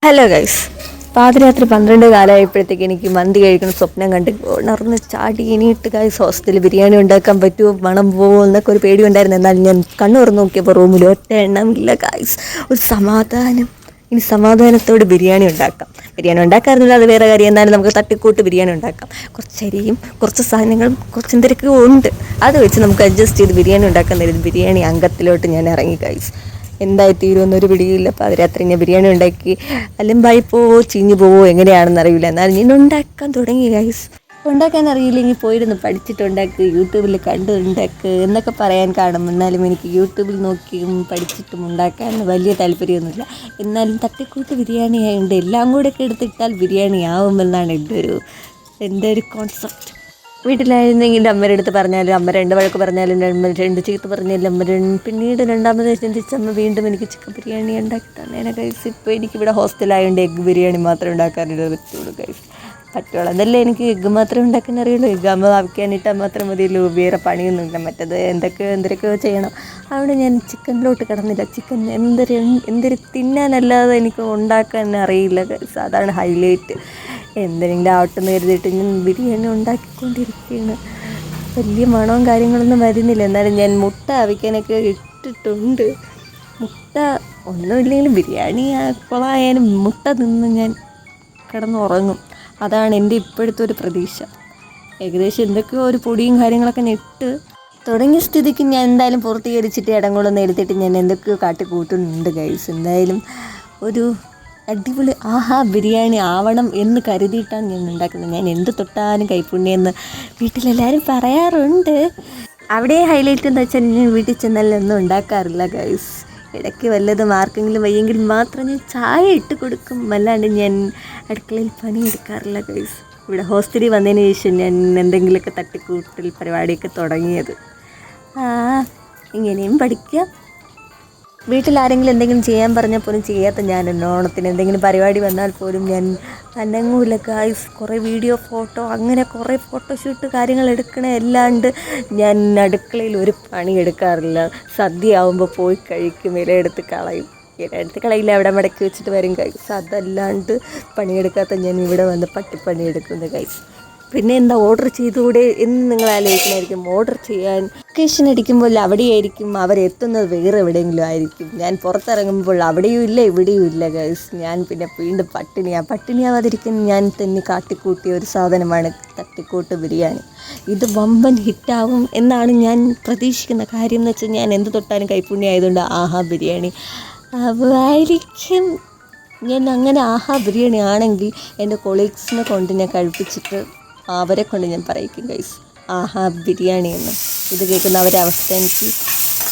Hello guys, പാതിരാത്രി 12 കാലമായപ്പോഴത്തേക്ക് എനിക്ക് മന്തി കഴിക്കണം സ്വപ്നം കണ്ട് ഉണർന്ന് ചാടി എണീട്ട് ഗൈസ് ഹോസ്റ്റലിൽ ബിരിയാണി ഉണ്ടാക്കാൻ പറ്റുമോ, മണം പോവോ എന്നൊക്കെ ഒരു പേടി ഉണ്ടായിരുന്നു. എന്നാൽ ഞാൻ കണ്ണു തുറന്ന് നോക്കിയപ്പോൾ റൂമിൽ ഒറ്റ എണ്ണമില്ല ഗൈസ്. ഒരു സമാധാനം. ഇനി സമാധാനത്തോട് ബിരിയാണി ഉണ്ടാക്കാം. ബിരിയാണി ഉണ്ടാക്കാറില്ല, അത് വേറെ കാര്യം. എന്നാലും നമുക്ക് തട്ടിക്കൂട്ട് ബിരിയാണി ഉണ്ടാക്കാം. കുറച്ച് അരിയും കുറച്ച് സാധനങ്ങളും കുറച്ച് എന്തൊക്കെയോ ഉണ്ട്, അത് വെച്ച് നമുക്ക് അഡ്ജസ്റ്റ് ചെയ്ത് ബിരിയാണി ഉണ്ടാക്കാൻ തരുന്നത്. ബിരിയാണി അംഗത്തിലോട്ട് ഞാൻ ഇറങ്ങി ഗൈസ്. എന്തായി തീരുമെന്നൊരു പിടിയില്ല. പാതിരാത്രി ഞാൻ ബിരിയാണി ഉണ്ടാക്കി അലമ്പായി പോവോ ചീഞ്ഞു പോവോ എങ്ങനെയാണെന്ന് അറിയില്ല. എന്നാൽ ഞാൻ ഉണ്ടാക്കാൻ തുടങ്ങി ഗൈസ്. ഉണ്ടാക്കാൻ അറിയില്ലെങ്കിൽ പോയിരുന്നു പഠിച്ചിട്ടുണ്ടാക്കുക, യൂട്യൂബിൽ കണ്ട് ഉണ്ടാക്കുക എന്നൊക്കെ പറയാൻ കാണും. എന്നാലും എനിക്ക് യൂട്യൂബിൽ നോക്കിയും പഠിച്ചിട്ടും ഉണ്ടാക്കാൻ വലിയ താല്പര്യമൊന്നുമില്ല. എന്നാലും തട്ടിക്കൂട്ട് ബിരിയാണി ആയതുകൊണ്ട് എല്ലാം കൂടെ ഒക്കെ എടുത്തിട്ടാൽ ബിരിയാണി ആവുമെന്നാണ് എൻ്റെ ഒരു കോൺസെപ്റ്റ്. വീട്ടിലായിരുന്നെങ്കിൽ അമ്മയുടെ അടുത്ത് പറഞ്ഞാലും അമ്മ രണ്ട് വഴക്ക് പറഞ്ഞാലും രണ്ട് ചീത്ത പറഞ്ഞാലും അമ്മ പിന്നീട് രണ്ടാമത് ചിന്തിച്ച് അമ്മ വീണ്ടും എനിക്ക് ചിക്കൻ ബിരിയാണി ഉണ്ടാക്കി തന്നെ ഗൈസ്. ഇപ്പോൾ എനിക്കിവിടെ ഹോസ്റ്റലായതുകൊണ്ട് എഗ്ഗ് ബിരിയാണി മാത്രമേ ഉണ്ടാക്കാനൊരു പറ്റുള്ളൂ ഗൈസ്. പറ്റുള്ളൂ എന്നല്ലേ, എനിക്ക് എഗ്ഗ് മാത്രമേ ഉണ്ടാക്കാൻ അറിയുള്ളൂ. എഗ്ഗ് അമ്മ ആക്കിയാനിട്ടാൽ മാത്രം മതിയല്ലോ, വേറെ പണിയൊന്നുമില്ല. മറ്റത് എന്തൊക്കെയോ ചെയ്യണം. അവിടെ ഞാൻ ചിക്കനിലോട്ട് കിടന്നില്ല. ചിക്കൻ എന്തൊരു തിന്നാനല്ലാതെ എനിക്ക് ഉണ്ടാക്കാൻ അറിയില്ല ഗൈസ്. അതാണ് ഹൈലൈറ്റ്. എന്തെങ്കിലും ആവട്ടെന്ന് കരുതിയിട്ട് ഞാൻ ബിരിയാണി ഉണ്ടാക്കിക്കൊണ്ടിരിക്കുകയാണ്. വലിയ മണവും കാര്യങ്ങളൊന്നും വരുന്നില്ല. എന്നാലും ഞാൻ മുട്ട അവിക്കാനൊക്കെ ഇട്ടിട്ടുണ്ട്. മുട്ട ഒന്നുമില്ലെങ്കിലും ബിരിയാണി കുളമായാലും മുട്ട തിന്ന് ഞാൻ കിടന്നുറങ്ങും. അതാണ് എൻ്റെ ഇപ്പോഴത്തെ ഒരു പ്രതീക്ഷ. ഏകദേശം എന്തൊക്കെയോ ഒരു പൊടിയും കാര്യങ്ങളൊക്കെ ഇട്ട് തുടങ്ങിയ സ്ഥിതിക്ക് ഞാൻ എന്തായാലും പൂർത്തീകരിച്ചിട്ട് ഇടങ്ങളൊന്നും എടുത്തിട്ട് ഞാൻ എന്തൊക്കെയോ കാട്ടിക്കൂട്ടുന്നുണ്ട് ഗൈസ്. എന്തായാലും ഒരു അടിപൊളി ബിരിയാണി ആവണം എന്ന് കരുതിയിട്ടാണ് ഞാൻ ഉണ്ടാക്കുന്നത്. ഞാൻ എന്ത് തൊട്ടാലും കൈപ്പുണ്യെന്ന് വീട്ടിലെല്ലാവരും പറയാറുണ്ട്. അവിടെ ഹൈലൈറ്റ് എന്താ വെച്ചാൽ ഞാൻ വീട്ടിൽ ചെന്നാലൊന്നും ഉണ്ടാക്കാറില്ല ഗൈസ്. ഇടയ്ക്ക് വല്ലതും ആർക്കെങ്കിലും വയ്യെങ്കിൽ മാത്രം ഞാൻ ചായ ഇട്ട് കൊടുക്കും. അല്ലാണ്ട് ഞാൻ അടുക്കളയിൽ പണിയെടുക്കാറില്ല ഗൈസ്. ഇവിടെ ഹോസ്റ്റലിൽ വന്നതിന് ശേഷം ഞാൻ എന്തെങ്കിലുമൊക്കെ തട്ടിക്കൂട്ടൽ പരിപാടിയൊക്കെ തുടങ്ങിയത്. ഇങ്ങനെയും പഠിക്കുക. വീട്ടിലാരെങ്കിലും എന്തെങ്കിലും ചെയ്യാൻ പറഞ്ഞാൽ പോലും ചെയ്യാത്ത ഞാൻ ഓണത്തിന് എന്തെങ്കിലും പരിപാടി വന്നാൽ പോലും ഞാൻ അനങ്ങൂല ഗൈസ്. കുറേ വീഡിയോ ഫോട്ടോ അങ്ങനെ കുറേ ഫോട്ടോഷൂട്ട് കാര്യങ്ങൾ എടുക്കണേ അല്ലാണ്ട് ഞാൻ അടുക്കളയിൽ ഒരു പണി എടുക്കാറില്ല. സദ്യ ആവുമ്പോൾ പോയി കഴിക്കും, ഇലയെടുത്ത് കളയും. ഇലയെടുത്ത് കളയില്ല, അവിടെ മടക്കി വെച്ചിട്ട് വരും ഗൈസ്. അതല്ലാണ്ട് പണിയെടുക്കാത്ത ഞാൻ ഇവിടെ വന്ന് പട്ടിപ്പണി എടുക്കുന്നു ഗൈസ്. പിന്നെ എന്താ ഓർഡർ ചെയ്തുകൂടെ എന്ന് നിങ്ങൾ ആലോചിക്കണമായിരിക്കും. ഓർഡർ ചെയ്യാൻ ലൊക്കേഷൻ അടിക്കുമ്പോൾ അവിടെയായിരിക്കും, അവരെത്തുന്നത് വേറെ എവിടെയെങ്കിലും ആയിരിക്കും. ഞാൻ പുറത്തിറങ്ങുമ്പോൾ അവിടെയും ഇല്ല ഇവിടെയും ഇല്ല ഗൈസ്. ഞാൻ പിന്നെ വീണ്ടും പട്ടിണിയാവാതിരിക്കാൻ ഞാൻ തന്നെ കാട്ടിക്കൂട്ടിയ ഒരു സാധനമാണ് തട്ടിക്കൂട്ട് ബിരിയാണി. ഇത് വമ്പൻ ഹിറ്റാവും എന്നാണ് ഞാൻ പ്രതീക്ഷിക്കുന്ന. കാര്യം എന്ന് വെച്ചാൽ ഞാൻ എന്ത് തൊട്ടാലും കൈപ്പുണ്യം ആയതുകൊണ്ട് ബിരിയാണി ആയിരിക്കും. ഞാൻ അങ്ങനെ ബിരിയാണി ആണെങ്കിൽ എൻ്റെ കൊളീഗ്സിനെ കൊണ്ട് ഞാൻ കഴിപ്പിച്ചിട്ട് അവരെ കൊണ്ട് ഞാൻ പറയിക്കും ഗൈസ് ബിരിയാണി എന്ന്. ഇത് കേൾക്കുന്ന അവരെ അവസ്ഥ എനിക്ക്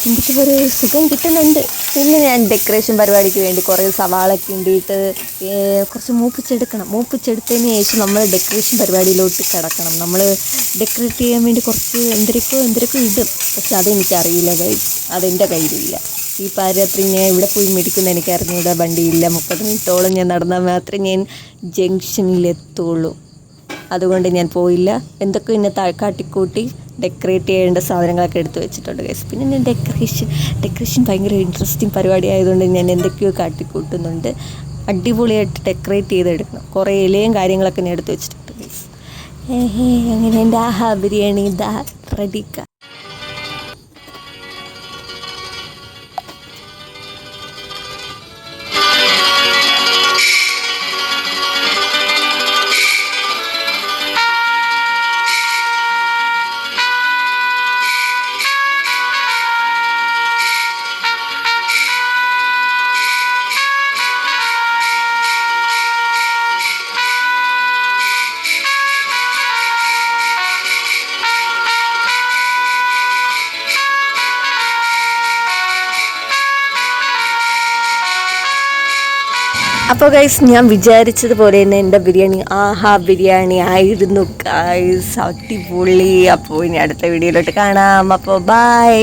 ചിന്തിക്കുമ്പോൾ ഒരു സുഖം കിട്ടുന്നുണ്ട്. പിന്നെ ഞാൻ ഡെക്കറേഷൻ പരിപാടിക്ക് വേണ്ടി കുറേ സവാളൊക്കെ ഉണ്ടിട്ട് കുറച്ച് മൂപ്പിച്ചെടുത്തതിന് ശേഷം നമ്മൾ ഡെക്കറേഷൻ പരിപാടിയിലോട്ട് കിടക്കണം. നമ്മൾ ഡെക്കറേറ്റ് ചെയ്യാൻ വേണ്ടി കുറച്ച് എന്തൊക്കെ ഇടും. പക്ഷെ അതെനിക്കറിയില്ല ഗൈസ്, അതെൻ്റെ കയ്യിലില്ല. ഈ പാതിരാത്രി ഞാൻ ഇവിടെ പോയി മേടിക്കുന്ന എനിക്ക് അറിഞ്ഞൂടാ. വണ്ടിയില്ല. 30 മിനിറ്റോളം ഞാൻ നടന്നാൽ മാത്രമേ ഞാൻ ജംഗ്ഷനിലെത്തുള്ളൂ. അതുകൊണ്ട് ഞാൻ പോയില്ല. എന്തൊക്കെ ഇന്നെ കാട്ടിക്കൂട്ടി ഡെക്കറേറ്റ് ചെയ്യേണ്ട സാധനങ്ങളൊക്കെ എടുത്ത് വെച്ചിട്ടുണ്ട് ഗൈസ്. പിന്നെ ഞാൻ ഡെക്കറേഷൻ ഭയങ്കര ഇൻട്രസ്റ്റിംഗ് പരിപാടി ആയതുകൊണ്ട് ഞാൻ എന്തൊക്കെയോ കാട്ടിക്കൂട്ടുന്നുണ്ട്. അടിപൊളിയായിട്ട് ഡെക്കറേറ്റ് ചെയ്തെടുക്കണം. കുറേ ഇലയും കാര്യങ്ങളൊക്കെ ഞാൻ എടുത്ത് വെച്ചിട്ടുണ്ട് ഗൈസ്. അങ്ങനെ എൻ്റെ ബിരിയാണി റെഡിക്ക. അപ്പോൾ ഗൈസ്, ഞാൻ വിചാരിച്ചതുപോലെ തന്നെ എൻ്റെ ബിരിയാണി ബിരിയാണി ആയിരുന്നു ഗൈസ്. അടിപൊളി. അപ്പോൾ ഇനി അടുത്ത വീഡിയോയിലോട്ട് കാണാം. അപ്പോൾ ബൈ.